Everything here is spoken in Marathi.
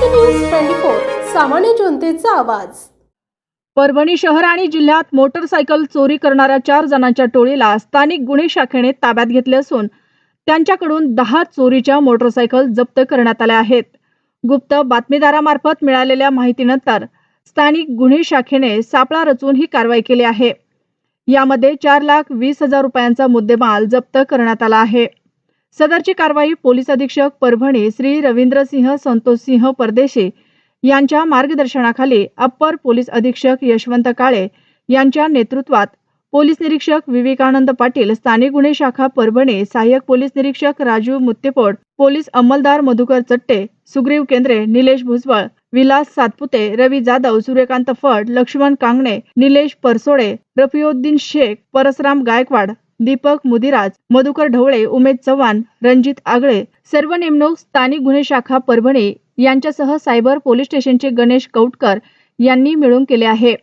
महाराष्ट्र न्यूज 24 सामान्य जनतेचा आवाज। परभणी शहर आणि जिल्ह्यात मोटरसायकल चोरी करणाऱ्या 4 जणांच्या टोळीला स्थानिक गुन्हे शाखेने ताब्यात घेतले असून त्यांच्याकडून 10 चोरीच्या मोटरसायकल जप्त करण्यात आल्या आहेत। गुप्त बातमीदारामार्फत मिळालेल्या माहितीनंतर स्थानिक गुन्हे शाखेने सापळा रचून ही कारवाई केली आहे। यामध्ये 4,20,000 रुपयांचा मुद्देमाल जप्त करण्यात आला आहे। सदरची कारवाई पोलीस अधीक्षक परभणी श्री रवींद्रसिंह संतोषसिंह परदेशी यांच्या मार्गदर्शनाखाली अप्पर पोलीस अधीक्षक यशवंत काळे यांच्या नेतृत्वात पोलीस निरीक्षक विवेकानंद पाटील, स्थानिक गुन्हे शाखा परभणी, सहाय्यक पोलीस निरीक्षक राजू मुत्तेपोड, पोलीस अंमलदार मधुकर चट्टे, सुग्रीव केंद्रे, निलेश भुजबळ, विलास सातपुते, रवी जाधव, सूर्यकांत फड, लक्ष्मण कांगणे, निलेश परसोडे, रफिउद्दीन शेख, परसराम गायकवाड, दीपक मुदिराज, मधुकर ढवळे, उमेश चव्हाण, रणजित आगळे सर्व नेमणूक स्थानिक गुन्हे शाखा परभणी यांच्यासह सायबर पोलीस स्टेशनचे गणेश कौटकर यांनी मिळून केले आहे।